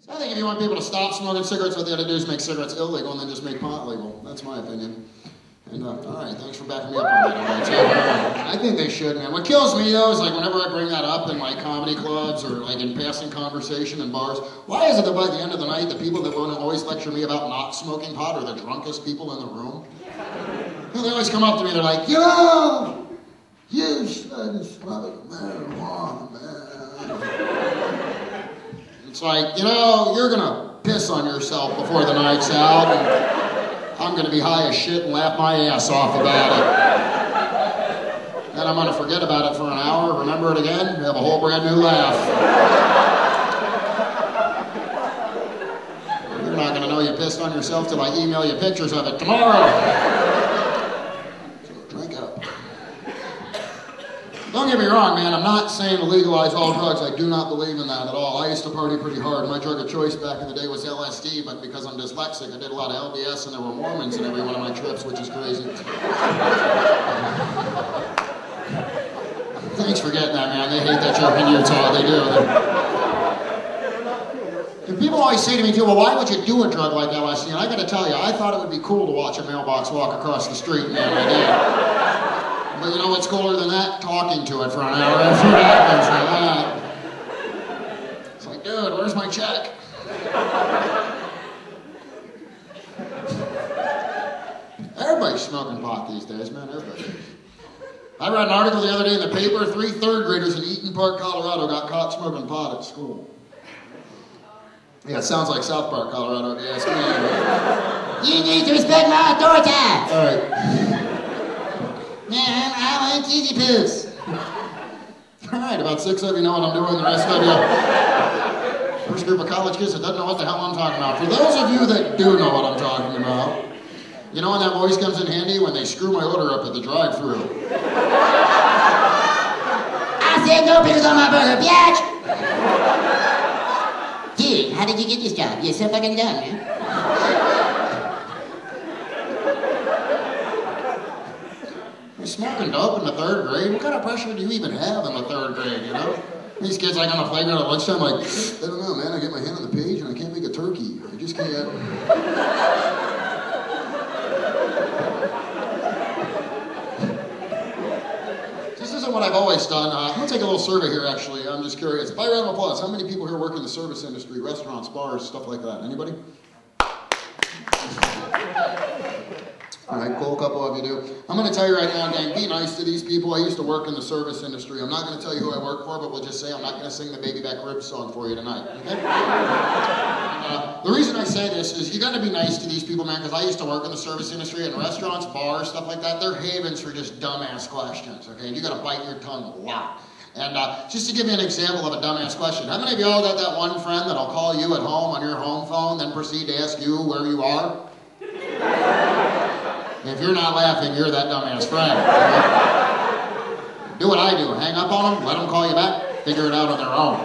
So I think if you want people to stop smoking cigarettes, what they ought to do is make cigarettes illegal and then just make pot legal. That's my opinion. And, all right, thanks for backing me up on that. I think they should, man. What kills me, though, is like whenever I bring that up in like comedy clubs or like in passing conversation in bars, why is it that by the end of the night, the people that want to always lecture me about not smoking pot are the drunkest people in the room? You know, they always come up to me, they're like, you know, you shouldn't smoke marijuana, man. It's like, you know, you're going to piss on yourself before the night's out, and I'm going to be high as shit and laugh my ass off about it. Then I'm going to forget about it for an hour, remember it again, have a whole brand new laugh. You're not going to know you pissed on yourself till I email you pictures of it tomorrow. So drink up. Don't get me wrong, man, I'm not saying to legalize all drugs. I do not believe in that at all. I used to party pretty hard. My drug of choice back in the day was LSD, but because I'm dyslexic, I did a lot of LDS, and there were Mormons in every one of my trips, which is crazy. Thanks for getting that, man. They hate that joke in Utah. They do. And people always say to me, too, well, why would you do a drug like LSD? And I got to tell you, I thought it would be cool to watch a mailbox walk across the street, man. I did. But you know what's cooler than that? Talking to it for an hour after it happens like that. It's like, dude, where's my check? Everybody's smoking pot these days, man, everybody. I read an article the other day in the paper, 3 third graders in Eaton Park, Colorado got caught smoking pot at school. Yeah, it sounds like South Park, Colorado, if you ask me. You need to respect my authority! All right. Man, I want cheesy poos. All right, about 6 of you know what I'm doing, the rest of you. First group of college kids that doesn't know what the hell I'm talking about. For those of you that do know what I'm talking about, you know when that voice comes in handy? When they screw my order up at the drive-thru. I said no pickles on my burger, bitch! Dude, how did you get this job? You're so fucking dumb, man. Smoking dope in the 3rd grade? What kind of pressure do you even have in the 3rd grade, you know? These kids like on the playground at lunchtime like, I don't know, man, I get my hand on the page and I can't make a turkey. I just can't. This isn't what I've always done. I'm going to take a little survey here, actually. I'm just curious. By round of applause, how many people here work in the service industry, restaurants, bars, stuff like that? Anybody? All right, cool, a couple of you do. I'm going to tell you right now, gang, be nice to these people. I used to work in the service industry. I'm not going to tell you who I work for, but we'll just say I'm not going to sing the Baby Back Ribs song for you tonight, okay? The reason I say this is you got to be nice to these people, man, because I used to work in the service industry and restaurants, bars, stuff like that. They're havens for just dumbass questions, okay? You got to bite your tongue a lot. And just to give you an example of a dumbass question, how many of y'all got that one friend that'll call you at home on your home phone, then proceed to ask you where you are? If you're not laughing, you're that dumbass friend. Do what I do. Hang up on them, let them call you back, figure it out on their own.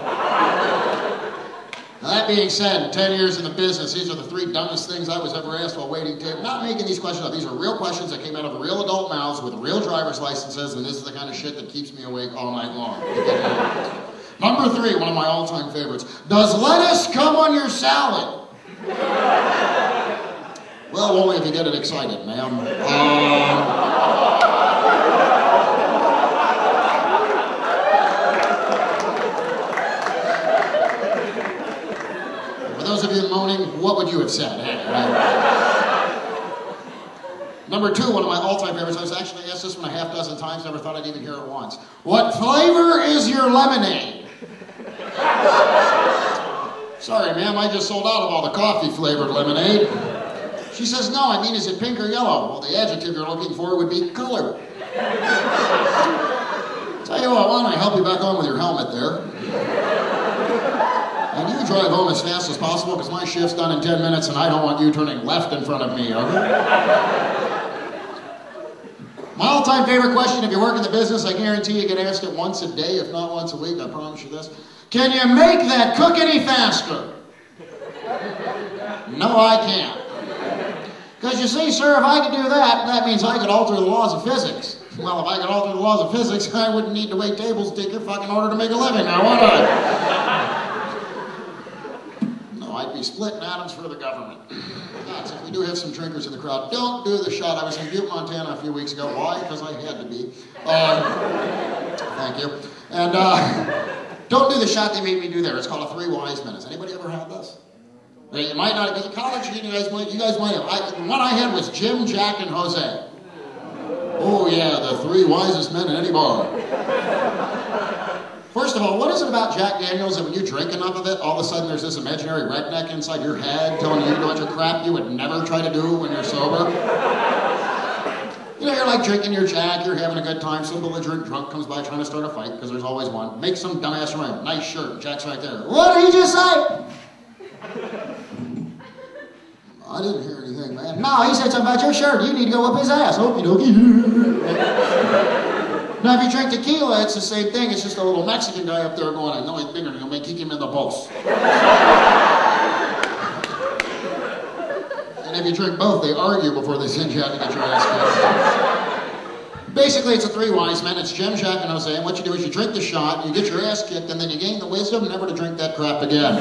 Now that being said, 10 years in the business, these are the 3 dumbest things I was ever asked while waiting tables. Not making these questions up. These are real questions that came out of real adult mouths with real driver's licenses, and this is the kind of shit that keeps me awake all night long. Number 3, one of my all-time favorites. Does lettuce come on your salad? Well, only if you get it excited, ma'am. For those of you moaning, what would you have said? Hey, right? Number 2, one of my all-time favorites. I was actually asked this one a half dozen times, never thought I'd even hear it once. What flavor is your lemonade? Sorry, ma'am, I just sold out of all the coffee-flavored lemonade. She says, no, I mean, is it pink or yellow? Well, the adjective you're looking for would be color. Tell you what, why don't I help you back on with your helmet there? And you drive home as fast as possible because my shift's done in 10 minutes and I don't want you turning left in front of me, okay? My all-time favorite question, if you work in the business, I guarantee you get asked it once a day, if not once a week, I promise you this. Can you make that cook any faster? No, I can't. Because you see, sir, if I could do that, that means I could alter the laws of physics. Well, if I could alter the laws of physics, I wouldn't need to wait tables to take your fucking order to make a living now, would I? No, I be splitting atoms for the government. Nuts. If we do have some drinkers in the crowd, don't do the shot. I was in Butte, Montana a few weeks ago. Why? Because I had to be. Thank you. And don't do the shot they made me do there. It's called a Three Wise Men. Has anybody ever had this? You might not, because college, you guys might have. The one I had was Jim, Jack, and Jose. Oh yeah, the three wisest men in any bar. First of all, what is it about Jack Daniels that when you drink enough of it, all of a sudden there's this imaginary redneck inside your head telling you a bunch of crap you would never try to do when you're sober? You know, you're like drinking your Jack, you're having a good time, some belligerent drunk comes by trying to start a fight, because there's always one. Make some dumbass rhyme. Nice shirt, Jack's right there. What did he just say? I didn't hear anything, man. No, he said something about your shirt. You need to go up his ass. Okie dokie. Now, if you drink tequila, it's the same thing. It's just a little Mexican guy up there going, I know he's bigger, you'll make kick him in the balls. And if you drink both, they argue before they send you out to get your ass kicked. Basically, it's a Three Wise Men. It's Jim, Jack, and Jose. And what you do is you drink the shot, you get your ass kicked, and then you gain the wisdom never to drink that crap again.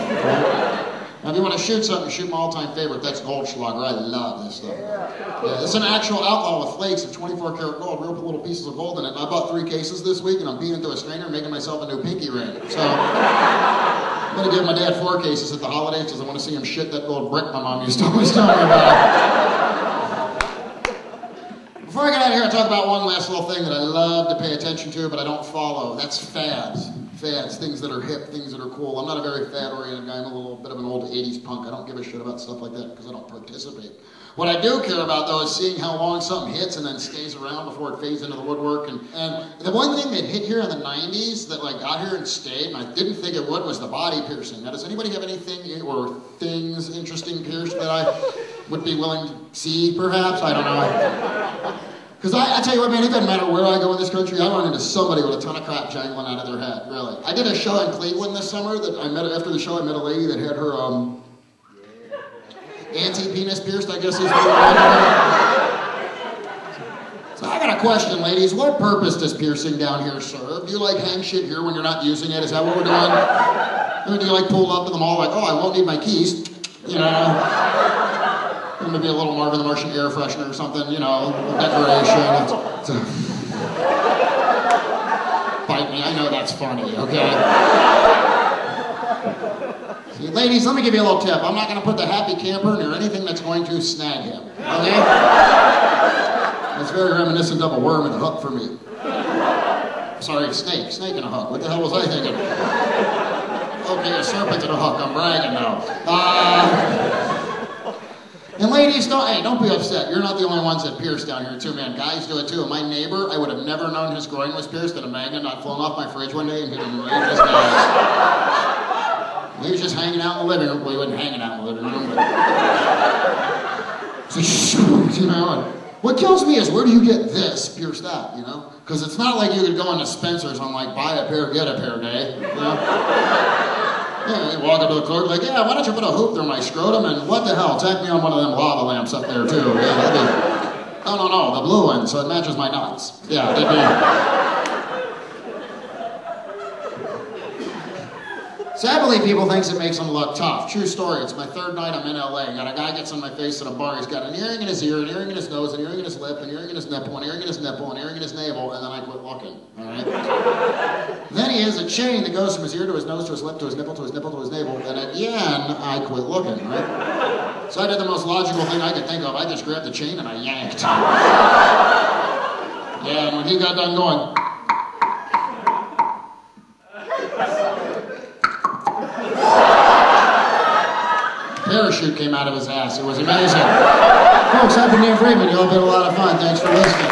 Now, if you want to shoot something, shoot my all-time favorite. That's Goldschlager. I love this stuff. Yeah, it's an actual alcohol with flakes of 24 karat gold, real little pieces of gold in it. And I bought 3 cases this week, and I'm being into a strainer, making myself a new pinky ring. So I'm going to give my dad 4 cases at the holidays because I want to see him shit that gold brick my mom used to always tell me about. Before I get out of here, I'll talk about one last little thing that I love to pay attention to, but I don't follow. That's fads. Fads, things that are hip, things that are cool. I'm not a very fad-oriented guy. I'm a little bit of an old 80s punk. I don't give a shit about stuff like that because I don't participate. What I do care about, though, is seeing how long something hits and then stays around before it fades into the woodwork. And the one thing that hit here in the 90s that like got here and stayed, and I didn't think it would, was the body piercing. Now, does anybody have anything or things interesting pierced that I would be willing to see, perhaps? I don't know. Because I tell you what, man, it doesn't matter where I go in this country, I run into somebody with a ton of crap jangling out of their head, really. I did a show in Cleveland this summer that I met, after the show, I met a lady that had her, anti-penis pierced, I guess is what it was. So I got a question, ladies. What purpose does piercing down here serve? Do you like hang shit here when you're not using it? Is that what we're doing? I mean, do you like pull up in the mall like, oh, I won't need my keys, you know? Maybe a little Marvin the Martian air freshener or something, you know, decoration. Bite me, I know that's funny, okay? See, ladies, let me give you a little tip. I'm not going to put the happy camper near anything that's going to snag him, okay? It's very reminiscent of a worm and a hook for me. Sorry, snake and a hook. What the hell was I thinking? Okay, a serpent and a hook. I'm bragging now. And ladies, don't be upset. You're not the only ones that pierce down here too, man. Guys do it too. My neighbor, I would have never known his groin was pierced and a magnet not flown off my fridge one day and hit him right in his eyes. He was just hanging out in the living room. Well, he wasn't hanging out in the living room, but... So, you know, and what kills me is where do you get this pierced out, you know? Because it's not like you could go into Spencer's on like buy a pair, get a pair day, you know? Yeah, you walk up to the clerk like, yeah, why don't you put a hoop through my scrotum and what the hell, tack me on one of them lava lamps up there too. Yeah, that'd be... No, the blue one, so it matches my nuts. Yeah, that'd be... Sadly, people thinks it makes them look tough. True story, it's my 3rd night I'm in LA. Got a guy gets on my face at a bar, he's got an earring in his ear, an earring in his nose, an earring in his lip, an earring in his nipple, an earring in his nipple, an earring in his navel, and then I quit looking, all right? Then he has a chain that goes from his ear to his nose to his lip to his nipple to his nipple to his navel, and again, I quit looking, right? So I did the most logical thing I could think of. I just grabbed the chain and I yanked. Yeah, and when he got done going, parachute came out of his ass. It was amazing. Folks, I've been Dan Friedman. You all been a lot of fun. Thanks for listening.